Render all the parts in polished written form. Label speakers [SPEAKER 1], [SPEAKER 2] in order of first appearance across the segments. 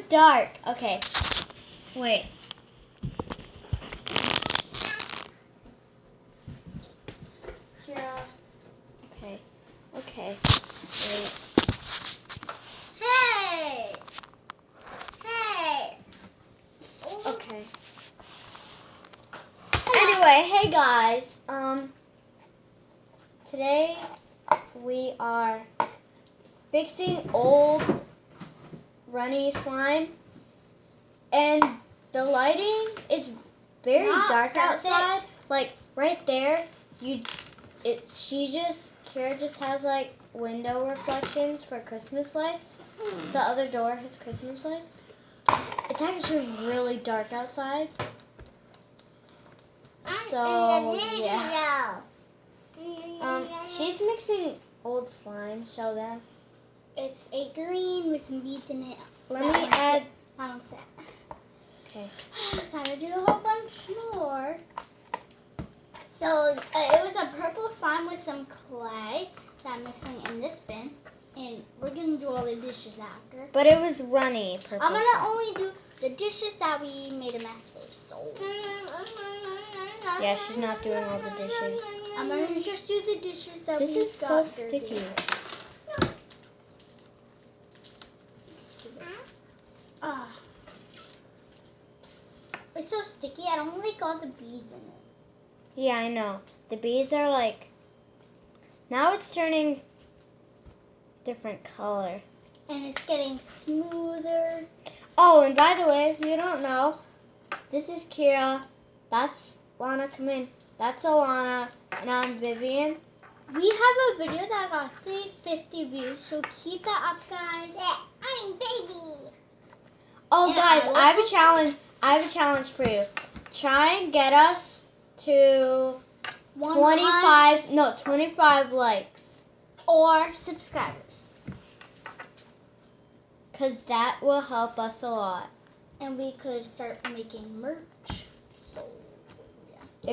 [SPEAKER 1] dark. Okay. Wait. Yeah. Okay. Okay. Wait.
[SPEAKER 2] Hey! Hey!
[SPEAKER 1] Okay. Anyway, hey guys. Today we are fixing old runny slime, and the lighting is very
[SPEAKER 2] Not
[SPEAKER 1] dark
[SPEAKER 2] perfect.
[SPEAKER 1] outside. Like right there, Kira just has like window reflections for Christmas lights. The other door has Christmas lights. It's actually really dark outside. So yeah. She's mixing old slime. Show them.
[SPEAKER 2] It's a green with some beads in it.
[SPEAKER 1] Let me add.
[SPEAKER 2] That one's set.
[SPEAKER 1] Okay.
[SPEAKER 2] Gotta do a whole bunch more. So it was a purple slime with some clay that I'm mixing in this bin, and we're gonna do all the dishes after.
[SPEAKER 1] But it was runny purple.
[SPEAKER 2] I'm gonna only do the dishes that we made a mess with. So
[SPEAKER 1] yeah, she's not doing all the dishes.
[SPEAKER 2] I'm gonna just do the dishes that
[SPEAKER 1] This
[SPEAKER 2] we
[SPEAKER 1] is so
[SPEAKER 2] got
[SPEAKER 1] sticky.
[SPEAKER 2] dirty. Ah, it's so sticky. I don't like all the beads in it.
[SPEAKER 1] Yeah, I know. The beads are like. Now it's turning different color.
[SPEAKER 2] And it's getting smoother.
[SPEAKER 1] Oh, and by the way, if you don't know, this is Kira. That's Lana. Come in. That's Alana, and I'm Vivian.
[SPEAKER 2] We have a video that got 350 views, so keep that up, guys. Yeah, I'm baby.
[SPEAKER 1] Oh,
[SPEAKER 2] Yeah,
[SPEAKER 1] guys, I have a challenge. I have a challenge for you. Try and get us to 25 likes.
[SPEAKER 2] Or subscribers.
[SPEAKER 1] Because that will help us a lot.
[SPEAKER 2] And we could start making merch. So, yeah.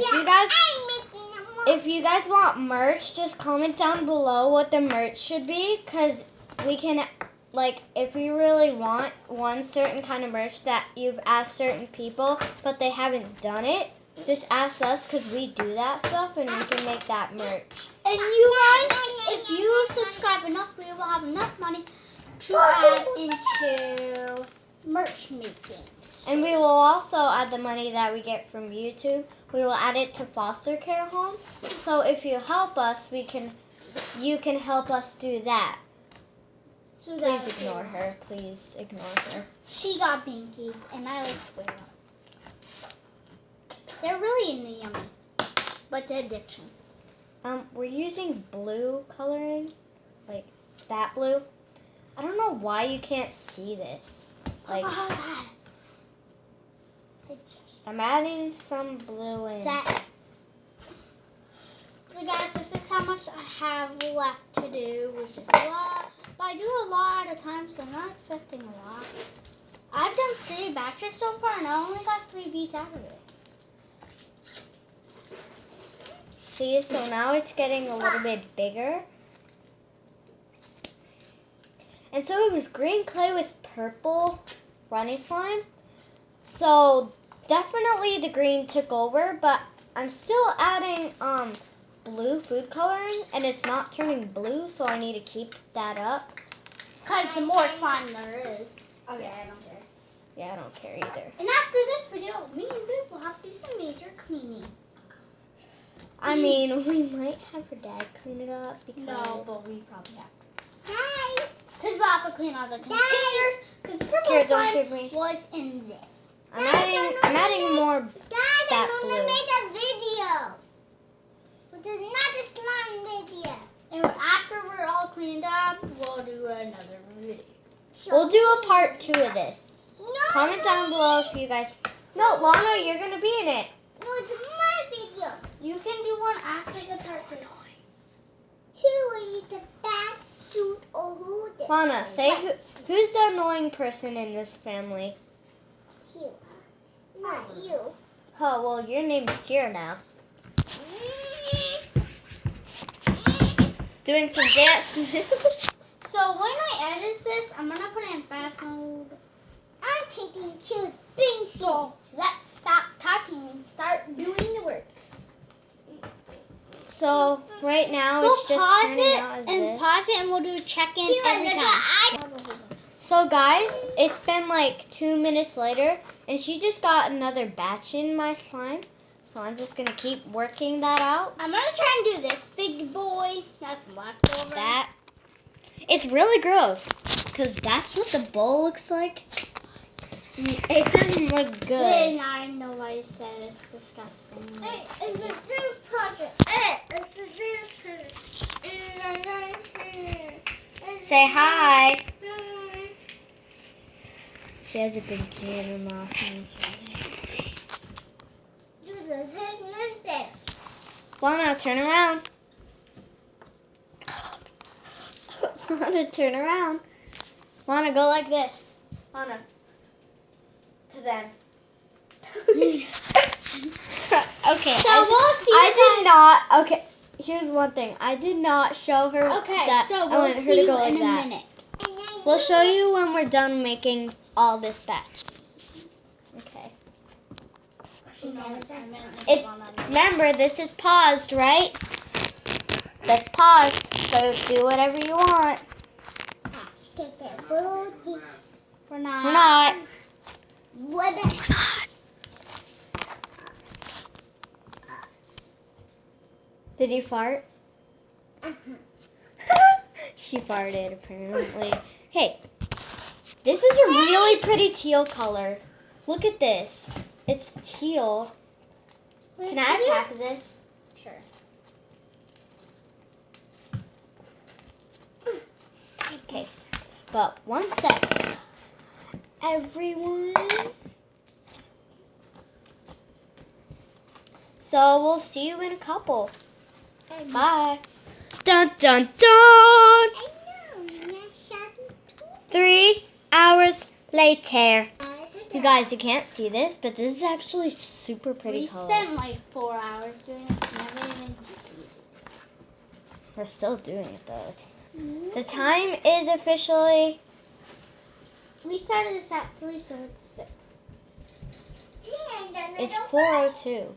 [SPEAKER 1] If you guys want merch, just comment down below what the merch should be. Because we can, like, if we really want one certain kind of merch that you've asked certain people, but they haven't done it, just ask us because we do that stuff and we can make that merch.
[SPEAKER 2] And you guys, if you subscribe enough, we will have enough money to add into merch making.
[SPEAKER 1] And we will also add the money that we get from YouTube. We will add it to foster care homes. So if you help us, you can help us do that.
[SPEAKER 2] So
[SPEAKER 1] Please ignore her. Please ignore her.
[SPEAKER 2] She got binkies, and I like to wear them. They're really yummy, but they're addiction.
[SPEAKER 1] We're using blue coloring, like that blue. I don't know why you can't see this. Like,
[SPEAKER 2] Oh God.
[SPEAKER 1] I'm adding some blue in.
[SPEAKER 2] Set. So guys, this is how much I have left to do, which is a lot. But I do a lot at a time, so I'm not expecting a lot. I've done 3 batches so far, and I only got 3 beads out of it.
[SPEAKER 1] See, so now it's getting a little bit bigger. And so it was green clay with purple runny slime. So definitely the green took over, but I'm still adding blue food coloring, and it's not turning blue, so I need to keep that up.
[SPEAKER 2] Because the more slime there is. Okay, I don't care.
[SPEAKER 1] Yeah, I don't care either.
[SPEAKER 2] And after this video, me and Viv will have to do some major cleaning.
[SPEAKER 1] I mean, we might have her dad clean it up because...
[SPEAKER 2] No, but we probably have to. Guys! Because we'll have to clean all the containers. Because purple
[SPEAKER 1] Here, don't
[SPEAKER 2] slime
[SPEAKER 1] give me...
[SPEAKER 2] was in this.
[SPEAKER 1] I'm adding more
[SPEAKER 2] Guys,
[SPEAKER 1] that
[SPEAKER 2] I
[SPEAKER 1] blue.
[SPEAKER 2] made a video. But it's not a slime video. And after we're all cleaned up, we'll do another video.
[SPEAKER 1] We'll do a part 2 of this.
[SPEAKER 2] No,
[SPEAKER 1] Comment down below if you guys... No, Lana, you're going to be in it.
[SPEAKER 2] No, it's my video. You can do one after the part 2. Who is the fat suit or who this?
[SPEAKER 1] Lana, say who's the annoying person in this family?
[SPEAKER 2] You. Not you.
[SPEAKER 1] Oh, well, your name's Kira now. Doing some dance moves.
[SPEAKER 2] So when I edit this, I'm going to put it in fast mode. I'm taking choose bingo. So let's stop talking and start doing the work.
[SPEAKER 1] So right now
[SPEAKER 2] We'll
[SPEAKER 1] it's just
[SPEAKER 2] pause
[SPEAKER 1] turning
[SPEAKER 2] it
[SPEAKER 1] out as
[SPEAKER 2] and
[SPEAKER 1] this.
[SPEAKER 2] pause it and we'll do check-in every time.
[SPEAKER 1] So guys, it's been like 2 minutes later, and she just got another batch in my slime. So I'm just gonna keep working that out.
[SPEAKER 2] I'm gonna try and do this big boy. That's left over.
[SPEAKER 1] That it's really gross because that's what the bowl looks like. It doesn't look good.
[SPEAKER 2] And I know why you said it's disgusting.
[SPEAKER 3] It's a juice project. It's a juice project.
[SPEAKER 1] Say hi. She has a big key in her mouth. And
[SPEAKER 3] Do the same like this.
[SPEAKER 1] Lana, turn around. Lana, turn around. Lana, go like this. Lana. To them. Okay.
[SPEAKER 2] So we'll see.
[SPEAKER 1] I did not. Okay. Here's one thing. I did not show her.
[SPEAKER 2] Okay,
[SPEAKER 1] that
[SPEAKER 2] so
[SPEAKER 1] I
[SPEAKER 2] we'll
[SPEAKER 1] wanted her
[SPEAKER 2] see
[SPEAKER 1] to
[SPEAKER 2] you
[SPEAKER 1] go like
[SPEAKER 2] in a
[SPEAKER 1] that.
[SPEAKER 2] minute.
[SPEAKER 1] We'll show you when we're done making all this batch. Okay. It, remember, this is paused, right? That's paused, so do whatever you want.
[SPEAKER 2] We're not.
[SPEAKER 1] We're not. Did you fart? She farted, apparently. Okay. This is a really pretty teal color. Look at this. It's teal. Can I have half of this?
[SPEAKER 2] Sure.
[SPEAKER 1] Okay. But 1 sec. Everyone. So we'll see you in a couple. Bye. Dun dun dun. 3 hours later. You guys, you can't see this, but this is actually super pretty
[SPEAKER 2] We
[SPEAKER 1] color.
[SPEAKER 2] spent like 4 hours doing this, never even completed.
[SPEAKER 1] We're still doing it though. The time is officially
[SPEAKER 2] We started this at 3, so it's 6.
[SPEAKER 1] it's 4:02.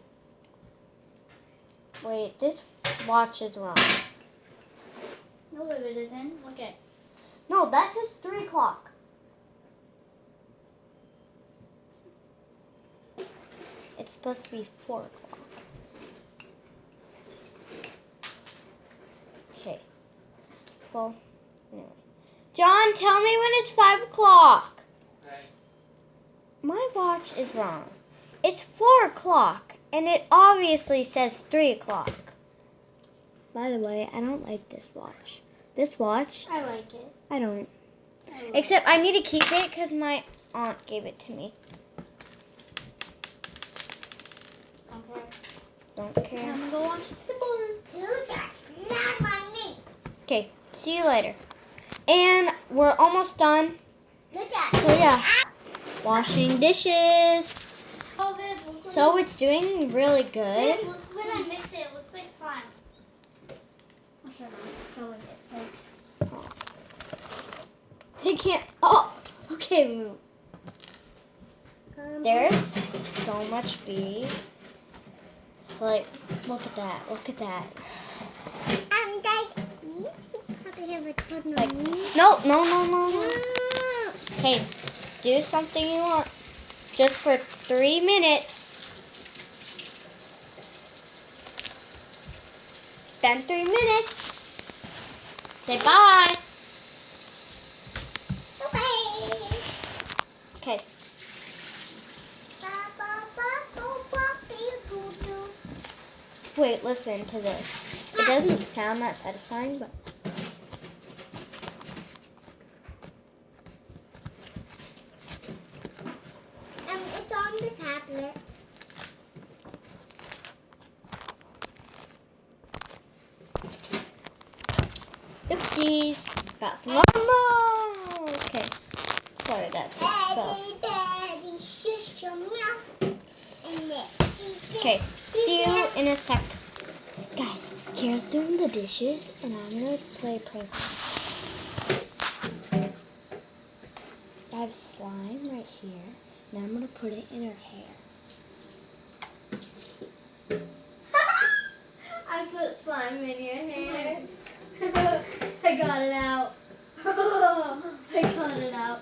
[SPEAKER 1] Wait, this watch is wrong.
[SPEAKER 2] No, it isn't. Look at.
[SPEAKER 1] No, that says 3 o'clock. It's supposed to be 4 o'clock. Okay. Well, anyway. John, tell me when it's 5 o'clock. My watch is wrong. It's 4 o'clock, and it obviously says 3 o'clock. By the way, I don't like this watch. This watch,
[SPEAKER 2] I like it.
[SPEAKER 1] I don't. Except I need to keep it because my aunt gave it to me.
[SPEAKER 2] Okay.
[SPEAKER 1] Don't care.
[SPEAKER 2] I'm gonna go watch the board.
[SPEAKER 3] Look, that's not my meat.
[SPEAKER 1] Okay, see you later. And we're almost done.
[SPEAKER 3] Look at
[SPEAKER 1] So yeah, washing dishes.
[SPEAKER 2] Oh, babe, look
[SPEAKER 1] So it's doing really
[SPEAKER 2] when,
[SPEAKER 1] good.
[SPEAKER 2] babe, look when I mix it. It looks like slime. I'll show you. So like it. So
[SPEAKER 1] They can't. Oh, okay. Move. There's so much bead. It's like, look at that. Look at that.
[SPEAKER 3] guys, you should probably have a ton
[SPEAKER 1] Like,
[SPEAKER 3] of meat.
[SPEAKER 1] no. Hey, do something you want. Just for 3 minutes. Spend 3 minutes. Say bye. Okay. Wait, listen to this. It doesn't sound that satisfying, but
[SPEAKER 3] It's on the tablet.
[SPEAKER 1] oopsies. Got some more. Okay. Sorry, that just fell.
[SPEAKER 3] Daddy, shush your mouth.
[SPEAKER 1] Okay, see you in a sec. Guys, Kira's doing the dishes, and I'm gonna play prank. I have slime right here. Now I'm gonna put it in her hair. I put slime in your hair. I got it out. I got it out.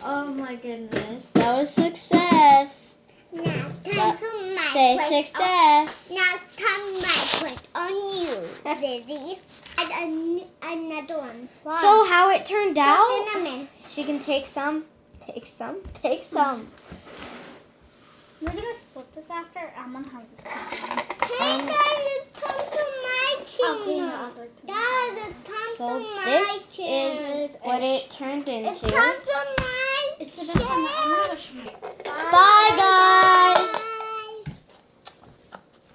[SPEAKER 1] Oh my goodness. That was success.
[SPEAKER 3] Now it's time to
[SPEAKER 1] Say
[SPEAKER 3] my
[SPEAKER 1] success.
[SPEAKER 3] Now it's time my put on you, Vivi. And another one.
[SPEAKER 1] So how it turned out?
[SPEAKER 3] Cinnamon.
[SPEAKER 1] She can take some. Take some. Take some.
[SPEAKER 2] We're gonna split this after. I'm gonna have this.
[SPEAKER 3] Hey guys, it's time to my
[SPEAKER 2] I'll clean the
[SPEAKER 3] channel.
[SPEAKER 2] other.
[SPEAKER 3] Guys, it's time
[SPEAKER 1] So
[SPEAKER 3] to my
[SPEAKER 1] this
[SPEAKER 3] channel.
[SPEAKER 1] is what it turned
[SPEAKER 3] It's
[SPEAKER 1] into.
[SPEAKER 3] time to my
[SPEAKER 2] It's the best one. I'm gonna go.
[SPEAKER 1] Bye guys.